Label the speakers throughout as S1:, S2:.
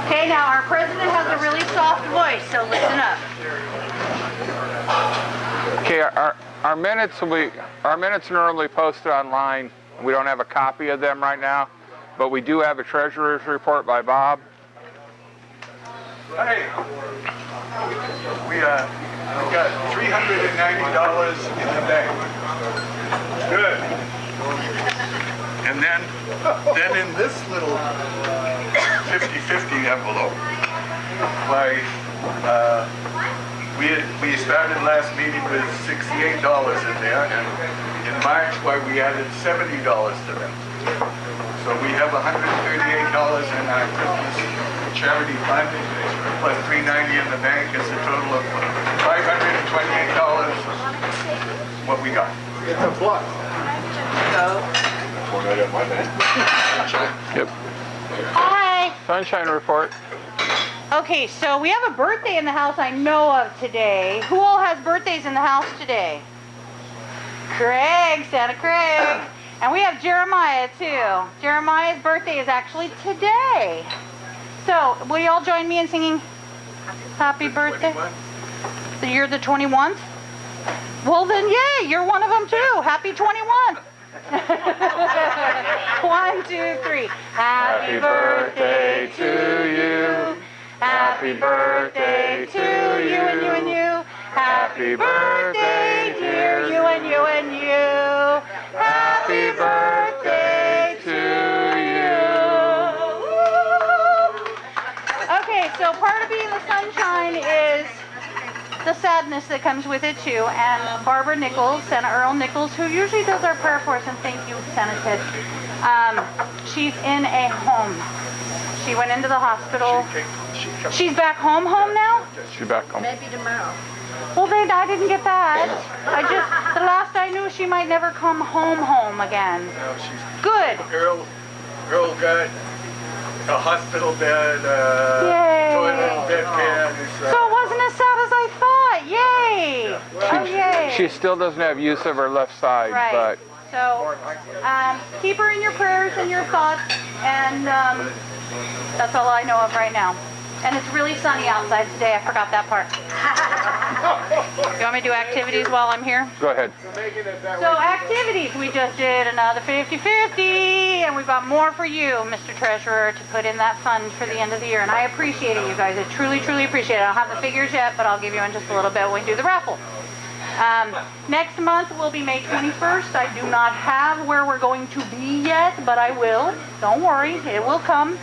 S1: Okay, now our president has a really soft voice, so listen up.
S2: Okay, our minutes are normally posted online. We don't have a copy of them right now, but we do have a treasurer's report by Bob.
S3: Hey, we got $390 in the bank. Good. And then in this little 50-50 envelope, we started last meeting with $68 in there, and in March, we added $70 to them. So we have $138 in our Christmas charity fund, plus $390 in the bank is a total of $528. What we got?
S4: It's a plus.
S2: Yep.
S1: Hi.
S2: Sunshine report.
S1: Okay, so we have a birthday in the house I know of today. Who all has birthdays in the house today? Craig, Santa Craig. And we have Jeremiah too. Jeremiah's birthday is actually today. So, will you all join me in singing Happy Birthday? You're the 21st? Well then, yay, you're one of them too. Happy 21st. 1, 2, 3. Happy birthday to you. Happy birthday to you and you and you. Happy birthday, dear you and you and you. Happy birthday to you. Okay, so part of being the sunshine is the sadness that comes with it too. And Barbara Nichols, Santa Earl Nichols, who usually does our prayer for us, and thank you, Santa Ted, she's in a home. She went into the hospital. She's back home now?
S2: She's back home.
S5: Maybe tomorrow.
S1: Well, I didn't get that. The last I knew, she might never come home again.
S3: No, she's
S1: Good.
S3: Earl got a hospital bed,
S1: Yay.
S3: toilet, bedpan.
S1: So it wasn't as sad as I thought. Yay. Oh, yay.
S2: She still doesn't have use of her left side,
S1: Right.
S2: but
S1: So keep her in your prayers and your thoughts, and that's all I know of right now. And it's really sunny outside today. I forgot that part. You want me to do activities while I'm here?
S2: go ahead.
S1: So activities, we just did another 50-50, and we've got more for you, Mr. Treasurer, to put in that fund for the end of the year. And I appreciate it, you guys. I truly, truly appreciate it. I don't have the figures yet, but I'll give you in just a little bit when we do the raffle. Next month will be May 21st. I do not have where we're going to be yet, but I will. Don't worry, it will come.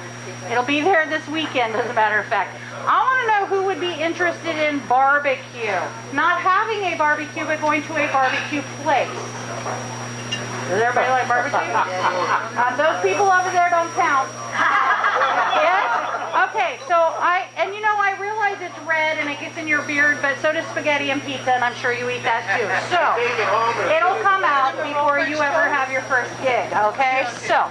S1: It'll be there this weekend, as a matter of fact. I want to know who would be interested in barbecue. Not having a barbecue, but going to a barbecue place. Does everybody like barbecue? Those people over there don't count. Yes? Okay, so I realize it's red and it gets in your beard, but so does spaghetti and pizza, and I'm sure you eat that too. So, it'll come out before you ever have your first gig, okay? So,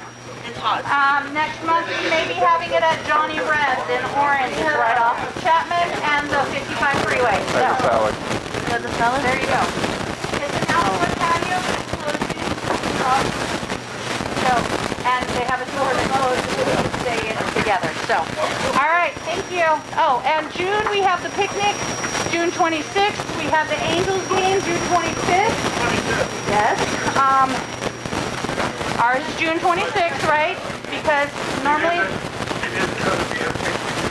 S1: next month we may be having it at Johnny Red's in Orange, right off of Chapman and the 55 freeway. So,
S2: Salad.
S1: the salad? There you go. It's an outdoor patio, but it's closed. So, and they have a door that closes so we can stay in together. So, all right, thank you. Oh, and June we have the picnic. June 26th we have the Angels game. June 25th. Yes. Ours is June 26th, right? Because normally...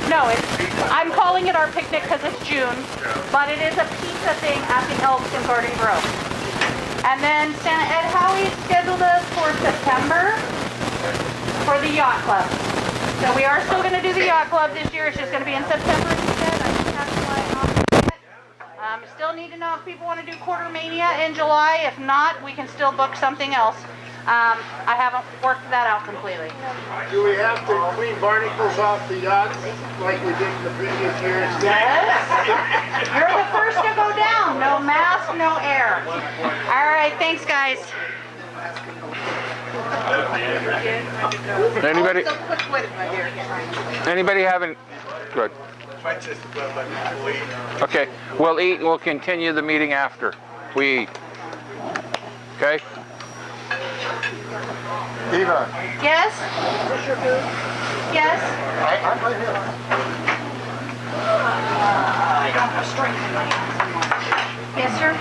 S1: No, I'm calling it our picnic because it's June, but it is a pizza thing at the Elks in Garden Grove. And then Santa Ed Howie scheduled us for September for the Yacht Club. So we are still going to do the Yacht Club this year. It's just going to be in September instead. I just have to fly off yet. Still need to know if people want to do Quarter Mania in July. If not, we can still book something else. I haven't worked that out completely.
S4: Do we have to clean barnacles off the yachts like we did in the previous years?
S1: Yes. You're the first to go down. No mask, no air. All right, thanks, guys.
S2: Anybody having... Good. Okay, we'll eat and we'll continue the meeting after we eat. Okay?
S4: Eva.
S1: Yes?
S5: What's your food?
S1: Yes?
S4: I'm right here.
S1: I don't have strength in my hands anymore. Yes, sir?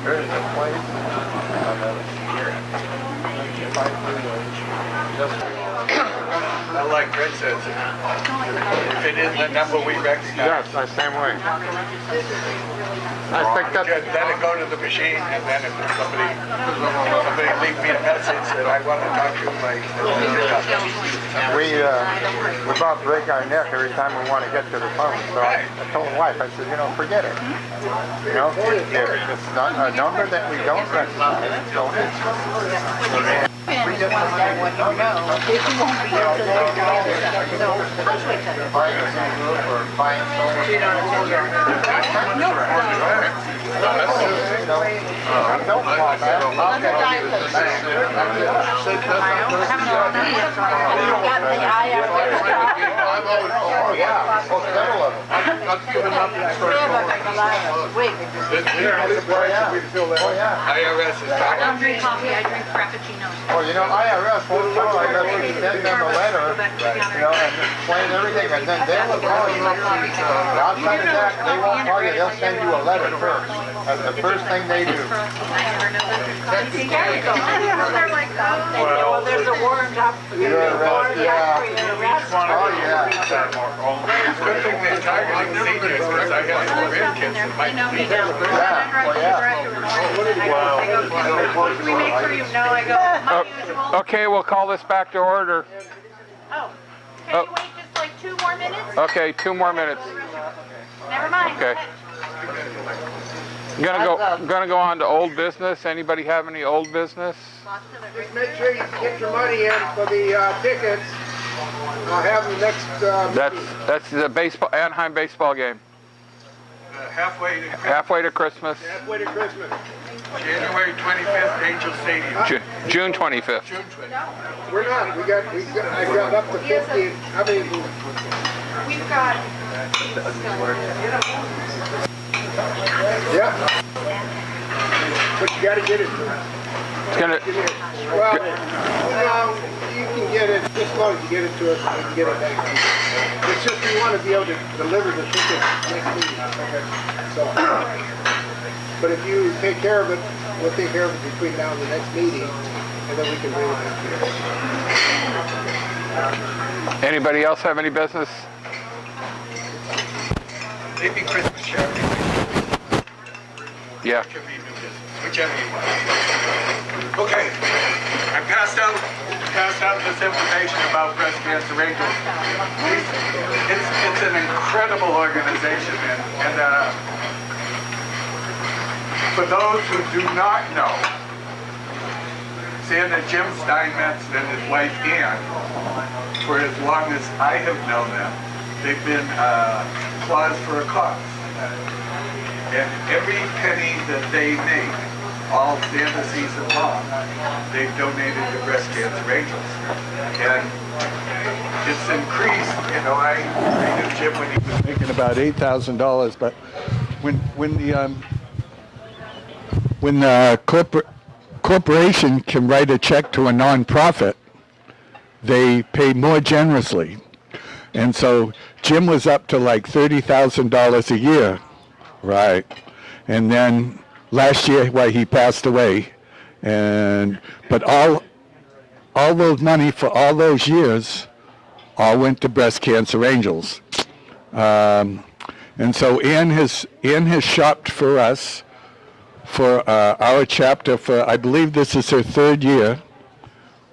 S4: There is a place
S3: Like Greg says, if it isn't a number we recognize,
S4: Yes, the same way. I think
S3: just let it go to the machine, and then if somebody leave me a message that I want to talk to,
S4: we about break our neck every time we want to get to the phone. So I told my wife, I said, you know, forget it. You know, it's not a number that we don't recognize. So
S1: We just want to know what you know. If you won't be able to let your other stuff. So I'll just wait till then.
S3: IRS is
S1: I don't drink coffee, I drink frappuccinos.
S4: Well, you know, IRS won't tell I got to send them a letter, you know, and explain everything, and then they will call you. But outside of that, they won't call you, they'll send you a letter first. That's the first thing they do.
S5: Well, there's a warrant up.
S4: You're right, yeah. Oh, yeah.
S3: It's a good thing they're targeting seniors, because I have some grandkids that might be
S4: Yeah, well, yeah.
S1: We make sure you know, I go, my usual.
S2: Okay, we'll call this back to order.
S1: Oh, can you wait just like 2 more minutes?
S2: Okay, 2 more minutes.
S1: Never mind.
S2: Okay. Gonna go on to old business. Anybody have any old business?
S4: Just make sure you get your money in for the tickets. I'll have them next.
S2: That's the Anaheim baseball game.
S3: halfway to Christmas,
S2: Halfway to Christmas.
S3: January 25th, Angel Stadium.
S2: June 25th.
S3: June 25th.
S4: We're not. I got up to 50. I mean,
S1: We've got.
S4: yeah. But you got to get it.
S2: It's gonna.
S4: Well, you can get it just as long as you get it to us. We can get it back. It's just we want to be able to deliver the ticket next week. So, but if you take care of it, we'll take care of it between now and the next meeting, and then we can bring it back here.
S2: Anybody else have any business?
S3: Maybe Christmas charity.
S2: Yeah.
S3: It could be new business, whichever you want. Okay, I passed out this information about Breast Cancer Angels. It's an incredible organization, and for those who do not know, Senator Jim Steinmetz and his wife Ann, for as long as I have known them, they've been clause for a cause. And every penny that they make, all Santa season long, they've donated to Breast Cancer Angels. And it's increased, you know, I knew Jim when he was making about $8,000, but when the corporation can write a check to a nonprofit, they pay more generously. And so Jim was up to like $30,000 a year. Right. And then last year, he passed away. But all those money for all those years all went to Breast Cancer Angels. And so Ann has shopped for us for our chapter for, I believe this is her 3rd year,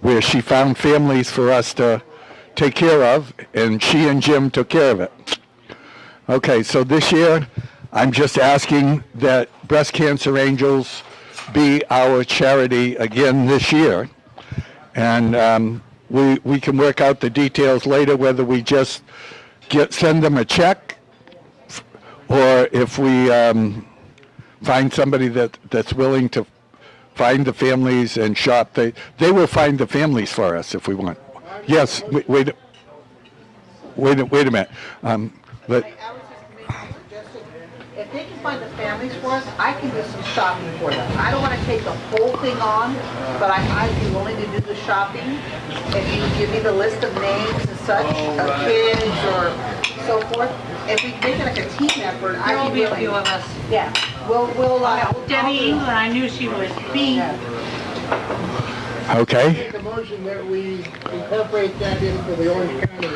S3: where she found families for us to take care of, and she and Jim took care of it. Okay, so this year, I'm just asking that Breast Cancer Angels be our charity again this year. And we can work out the details later, whether we just send them a check, or if we find somebody that's willing to find the families and shop. They will find the families for us if we want. Yes, wait a minute.
S5: if they can find the families for us, I can do some shopping for them. I don't want to take the whole thing on, but I'd be willing to do the shopping. If you give me the list of names and such, of kids or so forth, if we make it like a team effort,
S1: There will
S5: I'd be
S1: be a
S5: willing.
S1: few of us.
S5: Yeah, we'll
S1: Debbie England, I knew she was B.
S6: Okay.
S4: Make a motion that we incorporate that into the Orange County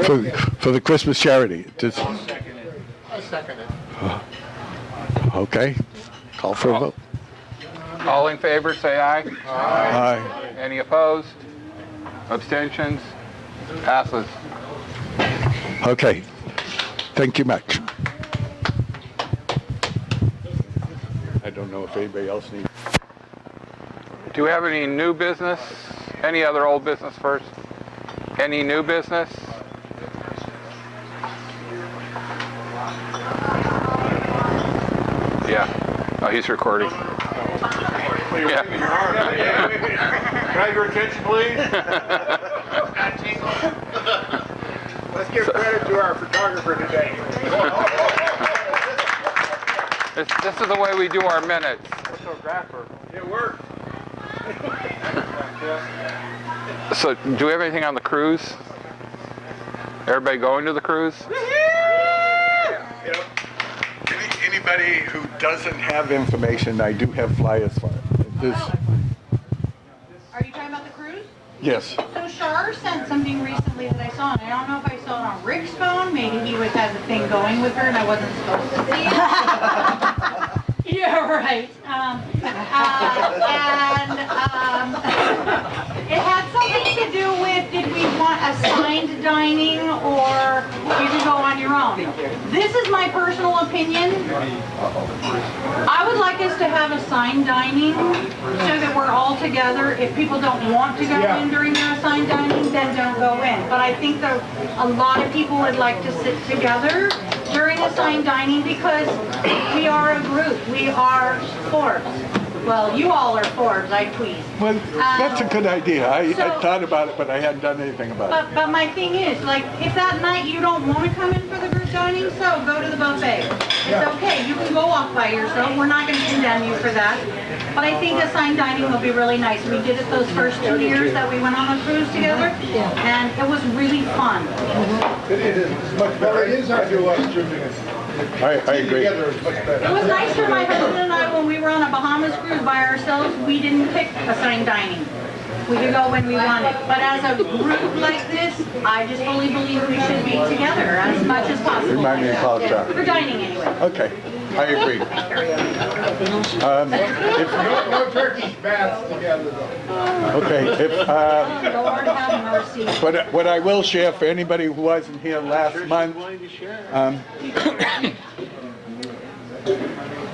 S4: for the,
S6: For the Christmas charity. Just,
S4: I second it.
S6: okay. Call for a vote.
S2: All in favor, say aye.
S6: Aye.
S2: Any opposed? Abstentions? Passes.
S6: Okay. Thank you much. I don't know if anybody else needs.
S2: Do we have any new business? Any other old business first? Any new business? Yeah. Oh, he's recording. Yeah.
S3: Can I have your attention, please?
S4: Let's give credit to our photographer today.
S2: This is the way we do our minutes.
S3: It worked.
S2: So, do we have anything on the cruise? Everybody going to the cruise?
S3: Anybody who doesn't have
S6: Information, I do have flyers for it. This,
S1: Are you talking about the cruise?
S6: yes.
S1: So Shar sent something recently that I saw, and I don't know if I saw it on Rick's phone. Maybe he had the thing going with her, and I wasn't supposed to see it. Yeah, right. It had something to do with, did we want assigned dining, or you can go on your own. This is my personal opinion. I would like us to have assigned dining so that we're all together. If people don't want to go in during their assigned dining, then don't go in. But I think that a lot of people would like to sit together during assigned dining because we are a group. We are FORBS. Well, you all are FORBS, I tweet.
S6: Well, that's a good idea. I
S1: So-
S6: thought about it, but I hadn't done anything about it.
S1: But my thing is, like, if that night you don't want to come in for the group dining, so go to the buffet. It's okay, you can go off by yourself, we're not going to condemn you for that. But I think assigned dining will be really nice. We did it those first 2 years that we went on a cruise together, and it was really fun.
S4: It is much better. It is our to us, Jimmy.
S6: I agree.
S4: Together is much
S1: It
S4: better.
S1: was nice for my husband and I when we were on a Bahamas cruise by ourselves. We didn't pick assigned dining. We could go when we wanted. But as a group like this, I just fully believe we should be together as much as possible.
S6: Remind me to call it Chuck.
S1: For dining anyway.
S6: Okay, I agree.
S4: No turkeys, baths together though.
S6: Okay,
S1: Lord have mercy.
S6: what I will share for anybody who wasn't here last month,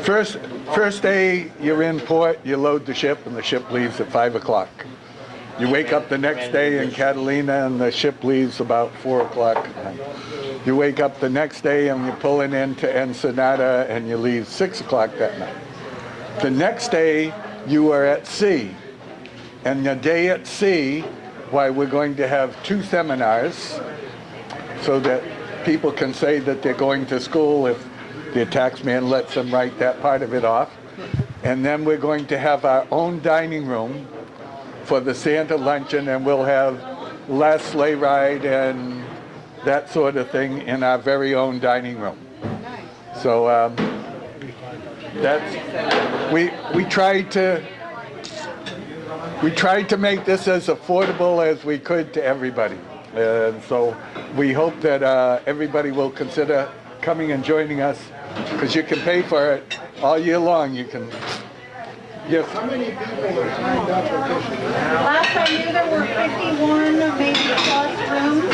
S6: first day you're in port, you load the ship and the ship leaves at 5 o'clock. You wake up the next day in Catalina and the ship leaves about 4 o'clock. You wake up the next day and you're pulling into Ensenada and you leave 6 o'clock that night. The next day you are at sea. And the day at sea, why we're going to have 2 seminars so that people can say that they're going to school if the taxman lets them write that part of it off. And then we're going to have our own dining room for the Santa luncheon, and we'll have last sleigh ride and that sort of thing in our very own dining room. So that's we tried to make this as affordable as we could to everybody, and so we hope that everybody will consider coming and joining us, because you can pay for it all year long. You can. Yes.
S4: How many people are signed up officially?
S1: Last I knew there were 51, maybe plus rooms.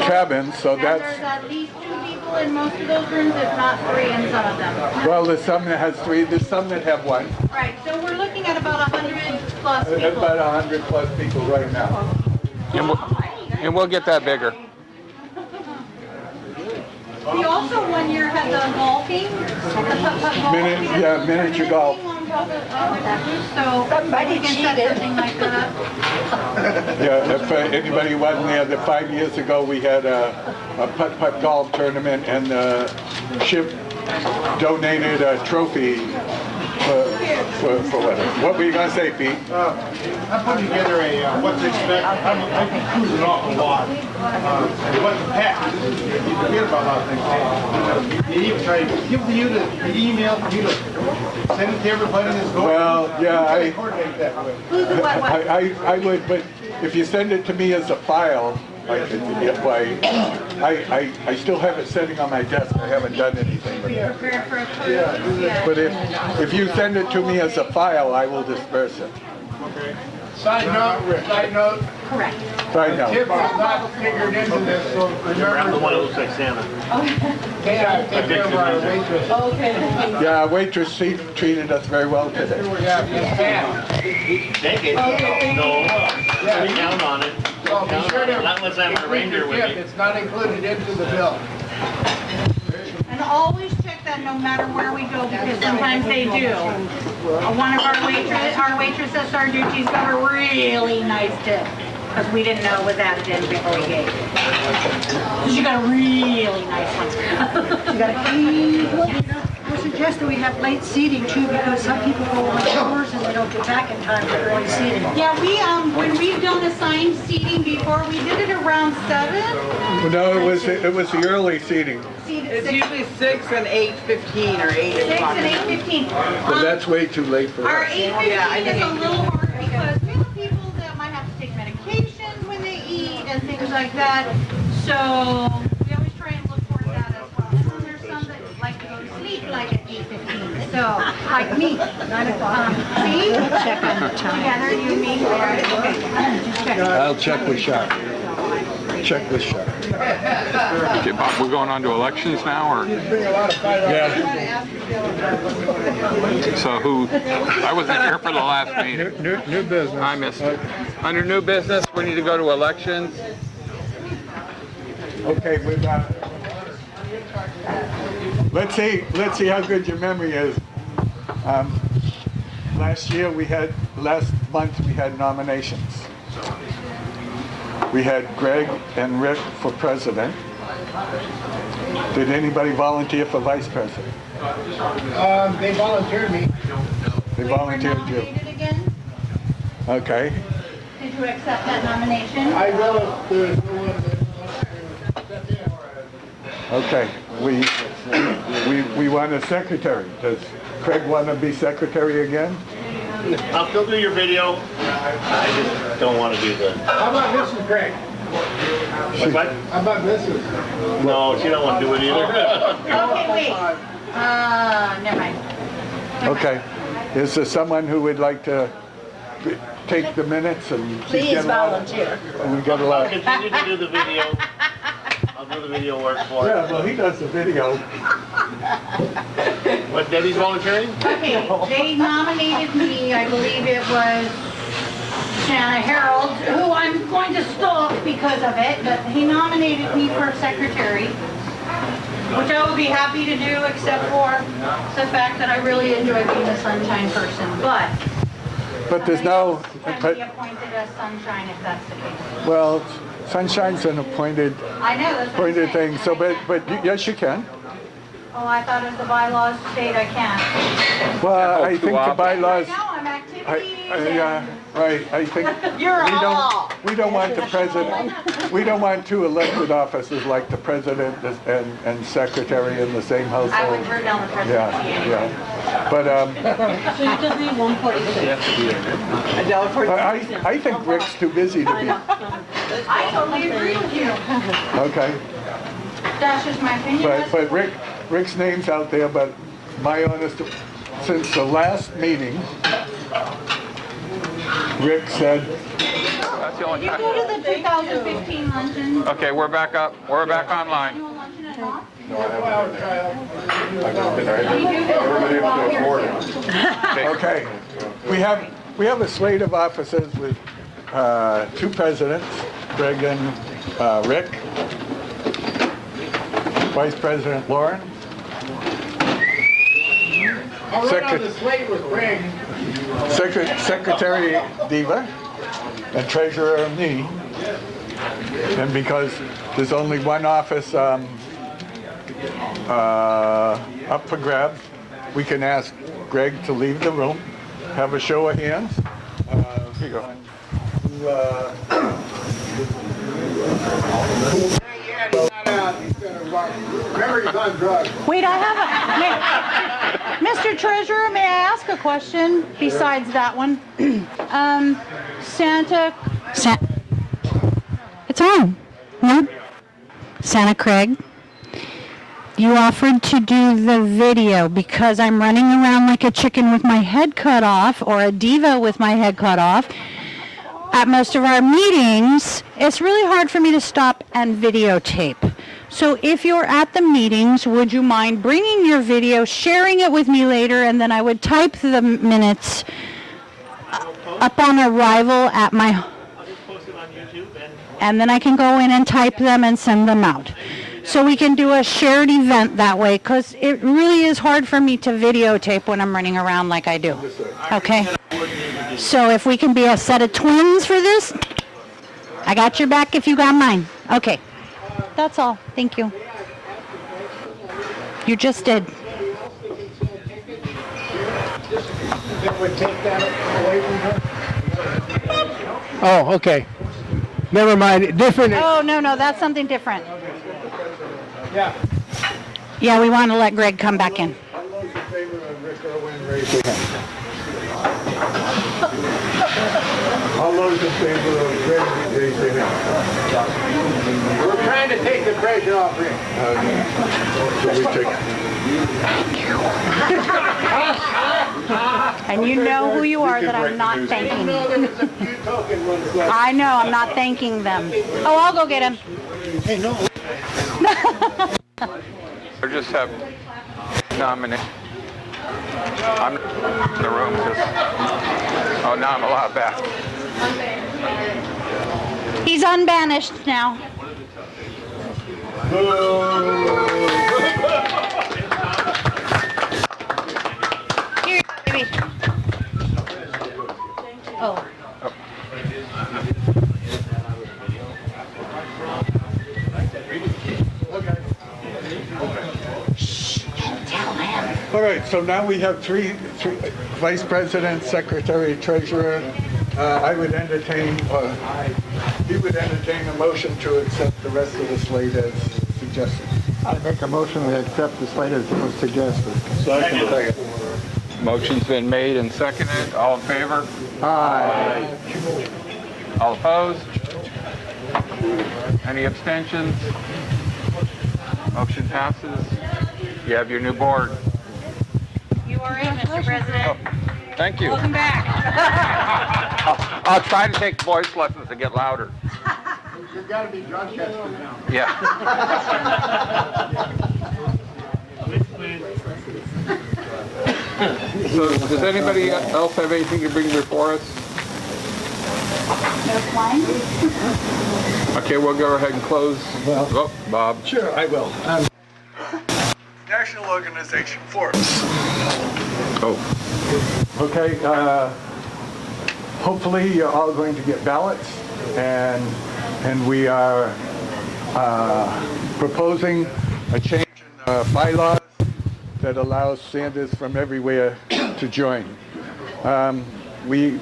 S6: Cabins, so
S1: And
S6: that's,
S1: there's at least 2 people in most of those rooms, if not 3 in some of them.
S6: well, there's some that has 3, there's some that have 1.
S1: Right, so we're looking at about 100 plus
S6: There's
S1: people.
S6: about 100 plus people right now.
S2: And we'll get that bigger.
S1: We also one year had the golfing, the putt-putt golf.
S6: Miniature golf.
S1: So we can set something like that.
S6: Yeah, if anybody wasn't there, 5 years ago we had a putt-putt golf tournament, and ship donated a trophy for what were you gonna say, Pete?
S4: I'm putting together a what to expect. I cruise an awful lot. What to pack. You forget about a lot of things. You even try to give you the email for you to send it to everybody that's going.
S6: Well, yeah,
S4: I coordinate that with.
S6: I would, but if you send it to me as a file, I could get why. I still have it sitting on my desk. I haven't done anything with it.
S1: Prepare for a cruise.
S6: But if you send it to me as a file, I will disperse it.
S4: Okay. Side note.
S1: Correct.
S6: Right now.
S4: Tip is not figured into this, so remember.
S7: The one that looks like Santa.
S4: Yeah, take care of our waitress.
S5: Okay.
S6: Yeah, waitress treated us very well today.
S4: Yeah, Miss Pam.
S7: Take it. No. We count on it.
S4: So be sure to.
S7: Not unless I'm a reindeer with
S4: tip,
S7: me.
S4: it's not included into the bill.
S1: And always check that no matter where we go, because sometimes they do. One of our waitress at Sarducci's got a really nice tip, because we didn't know it was added in before we gave it. She got a really nice one. She got a
S8: We're suggesting we have late seating too, because some people go on tours and they don't get back in time for early seating.
S1: Yeah, when we've done assigned seating before, we did it around 7.
S6: No, it was the early seating.
S9: It's usually 6 and 8:15 or 8
S1: 6
S9: o'clock.
S1: and 8:15.
S6: But that's way too late for
S1: Our
S6: us.
S1: 8:15 is a little hard because we have people that might have to take medications when they eat and things like that. So we always try and look for that as well. And then there's some that like to go to sleep like at 8:15. So like me, 9 o'clock. See?
S8: Check on the time.
S1: Together, you and me. Okay. Just check.
S6: I'll check with Sharp. Check with Sharp.
S2: Okay, Bob, we're going on to elections now, or?
S6: Yeah.
S2: So I wasn't here for the last meeting.
S6: New business.
S2: I missed it. Under new business, we need to go to elections.
S6: Okay, we've got. Let's see how good your memory is. Last month we had nominations. We had Greg and Rick for president. Did anybody volunteer for vice president?
S4: They volunteered me.
S6: They volunteered you.
S1: Nominated again?
S6: Okay.
S1: Did you accept that nomination?
S4: I will, there's no one that.
S6: Okay. We want a secretary. Does Craig want to be secretary again?
S7: I'll still do your video. I just don't want to do the.
S4: How about Mrs. Craig?
S7: What?
S4: How about Mrs.?
S7: No, she don't want to do it either.
S1: Okay, wait. Never mind.
S6: Okay. Is there someone who would like to take the minutes and
S8: Please volunteer.
S6: We got a
S7: I'll
S6: lot.
S7: continue to do the video. I'll do the video work for it.
S6: Yeah, well, he does the video.
S7: What, Debbie's volunteering?
S1: Okay, they nominated me, I believe it was Shanna Harold, who I'm going to stalk because of it, but he nominated me for secretary, which I would be happy to do except for the fact that I really enjoy being a sunshine person,
S6: But there's no,
S1: can be appointed as sunshine if that's the case.
S6: well, Sunshine's an appointed
S1: I know, that's what I'm
S6: thing,
S1: saying.
S6: so, yes, you can.
S1: Oh, I thought as the bylaws state I can't.
S6: Well, I
S2: too
S6: think the
S2: often.
S6: bylaws,
S1: No, I'm activities
S6: right, I think
S1: You're all.
S6: we don't want the president, we don't want two elected officers like the president and secretary in the same household.
S1: I would turn down the presidency anyway.
S6: Yeah. But
S8: So you just need 146.
S6: I think Rick's too busy to be.
S1: I totally agree with you.
S6: Okay.
S1: That's just my opinion.
S6: But Rick's name's out there, but my honest, since the last meeting, Rick said,
S2: That's the only
S1: Did you go to the 2015 luncheon?
S2: Okay, we're back up. We're back online.
S1: Annual luncheon at all?
S6: okay, we have a slate of officers with two presidents, Greg and Rick, Vice President Lauren,
S4: I wrote on the slate with Craig.
S6: Secretary Diva, and Treasurer me. And because there's only one office up for grabs. We can ask Greg to leave the room, have a show of hands.
S2: Here you go.
S4: Remember, he's on drugs.
S1: Wait, I have a... Mr. Treasurer, may I ask a question besides that one? It's on. No? Santa Craig, you offered to do the video because I'm running around like a chicken with my head cut off, or a diva with my head cut off. At most of our meetings, it's really hard for me to stop and videotape. So if you're at the meetings, would you mind bringing your video, sharing it with me later, and then I would type the minutes upon arrival at my...
S7: I'll just post it on YouTube
S1: and then I can go in and type them and send them out. So we can do a shared event that way, because it really is hard for me to videotape when I'm running around like I do. Okay? So if we can be a set of twins for this, I got your back if you got mine. Okay. That's all. Thank you. You just did.
S4: Oh, okay. Never mind. Different.
S1: Oh, no, that's something different.
S4: Yeah.
S1: Yeah, we want to let Greg come back in.
S6: All those in favor of Rick Irwin, raise your hand. All those in favor of Greg, raise your hand.
S4: We're trying to take the pressure off Rick.
S6: So we take...
S1: And you know who you are that I'm not thanking. I know, I'm not thanking them. Oh, I'll go get him.
S4: Hey, no.
S2: Or just have nominate. I'm in the room just... Oh, now I'm allowed back.
S1: He's unbanished now. Here you go, baby. Oh.
S6: All right, so now we have three vice president, secretary, treasurer. I would entertain, he would entertain a motion to accept the rest of the slate as suggested.
S4: I make a motion to accept the slate as was suggested.
S6: Second.
S2: Motion's been made and seconded. All in favor?
S4: Aye.
S2: All opposed? Any abstentions? Motion passes. You have your new board.
S1: You are in, Mr. President.
S2: Thank you.
S1: Welcome back.
S2: I'll try to take voice lessons to get louder.
S4: You've got to be drug tested now.
S2: Yeah. So, does anybody else have anything to bring before us? Okay, we'll go ahead and close. Oh, Bob.
S6: Sure, I will.
S3: National organization, FORBS.
S2: Oh.
S6: Okay, hopefully you're all going to get ballots, and we are proposing a change in bylaws that allows Sanders from everywhere to join. We've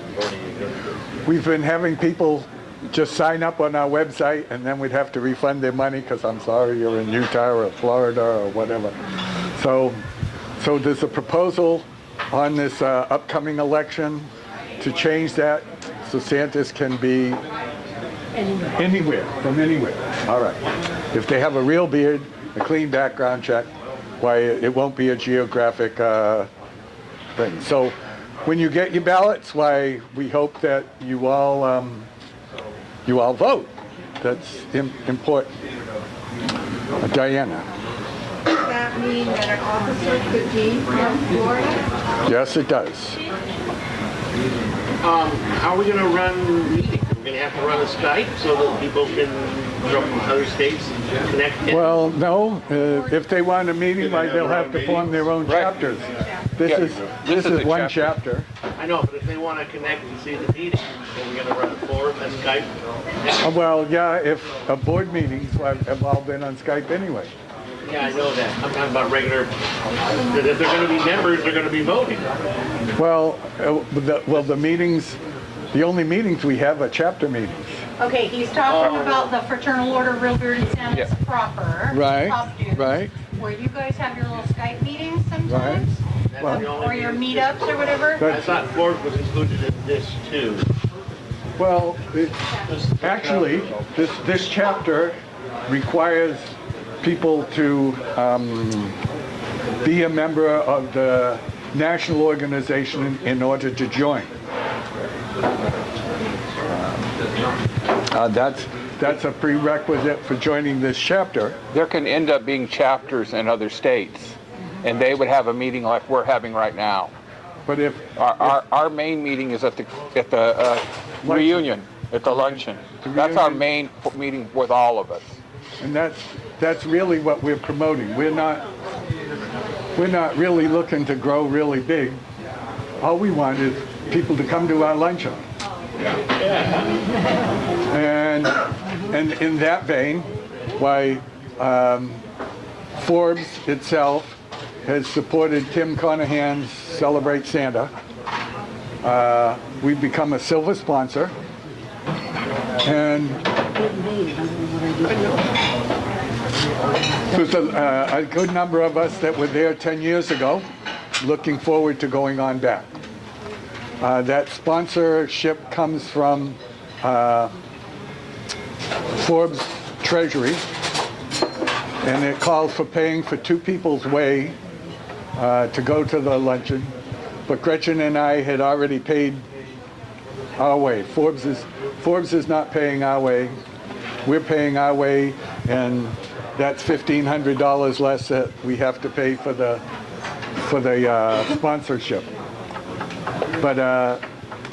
S6: been having people just sign up on our website, and then we'd have to refund their money because I'm sorry, you're in Utah or Florida or whatever. So there's a proposal on this upcoming election to change that so Sanders can be anywhere, from anywhere. All right. If they have a real beard, a clean background check, why it won't be a geographic thing. So when you get your ballots, why we hope that you all vote. That's important. Diana.
S5: Does that mean that an officer could be from Florida?
S6: Yes, it does.
S7: How are we going to run meetings? Are we going to have to run a Skype so that people can from other states connect in?
S6: Well, no. If they want a meeting, like they'll have to form their own chapters. This is one chapter.
S7: I know, but if they want to connect and see the meeting, are we going to run a forum, a Skype?
S6: Well, yeah, if board meetings have all been on Skype anyway.
S7: Yeah, I know that. I'm talking about regular, that if they're gonna be members, they're gonna be voting.
S6: Well, the meetings, the only meetings we have are chapter meetings.
S1: Okay, he's talking about the Fraternal Order of Real Beard and Sandals proper.
S6: Right,
S1: top dudes,
S6: right.
S1: Where you guys have your little Skype meetings sometimes,
S7: That's
S6: Well-
S7: the only
S1: or your
S7: meeting.
S1: meetups or whatever.
S7: I thought FORBS was included in this too.
S6: Well, actually, this chapter requires people to be a member of the national organization in order to join. That's a prerequisite for joining this chapter.
S2: There can end up being chapters in other states, and they would have a meeting like we're having right now.
S6: But if
S2: Our main meeting is at the reunion, at the luncheon. That's our main meeting with all of us.
S6: and that's really what we're promoting. We're not really looking to grow really big. All we want is people to come to our luncheon. And in that vein, why Forbes itself has supported Tim Conahan's Celebrate Santa. We've become a silver sponsor. And there's a good number of us that were there 10 years ago, looking forward to going on back. That sponsorship comes from Forbes Treasury, and it calls for paying for two people's way to go to the luncheon. But Gretchen and I had already paid our way. Forbes is not paying our way. We're paying our way, and that's $1,500 less that we have to pay for the sponsorship. But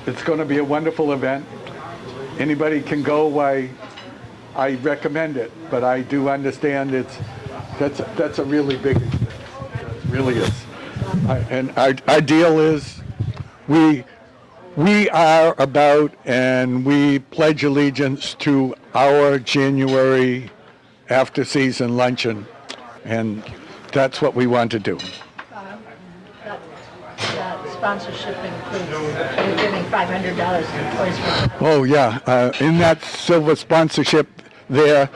S6: it's going to be a wonderful event. Anybody can go. I recommend it, but I do understand that's a really big expense. It really is. And our deal is we are about, and we pledge allegiance to our January after-season luncheon, and that's what we want to do.
S8: That sponsorship includes, you're giving $500 in toys for
S6: Oh, yeah. In that silver sponsorship there,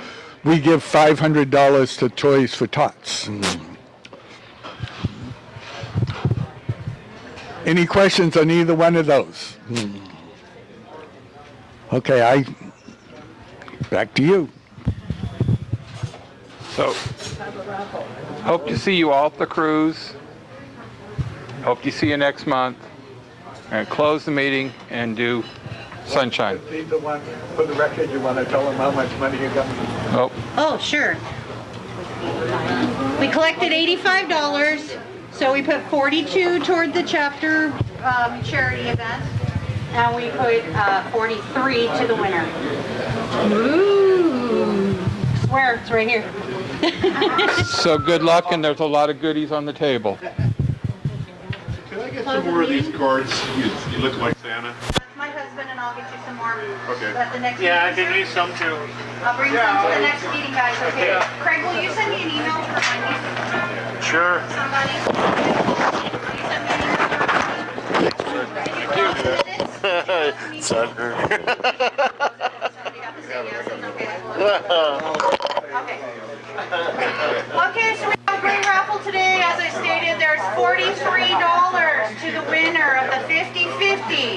S6: we give $500 to Toys for Tots. Any questions on either one of those? Okay, back to you.
S2: So, hope to see you all at the cruise. Hope to see you next month. And close the meeting and do sunshine.
S6: Either one, for the record, you want to tell them how much money you got?
S2: Oh,
S1: Oh, sure. We collected $85, so we put $42 toward the chapter charity event, and we put $43 to the winner. Ooh! Swear, it's right here.
S2: so good luck, and there's a lot of goodies on the table.
S3: Can I get some more of these cards? You look like Santa.
S1: That's my husband, and I'll get you some more.
S3: Okay.
S1: At the next
S7: Yeah, I
S1: meeting,
S7: can
S1: sir?
S7: use some too.
S1: I'll bring some to the next meeting, guys, okay? Craig, will you send me an email to remind me?
S7: Sure.
S1: Somebody? Will you send me an email to remind me?
S7: Son.
S1: Somebody got to say yes, it's okay. Okay. Okay, so we have a great raffle today. As I stated, there's $43 to the winner of the 50-50.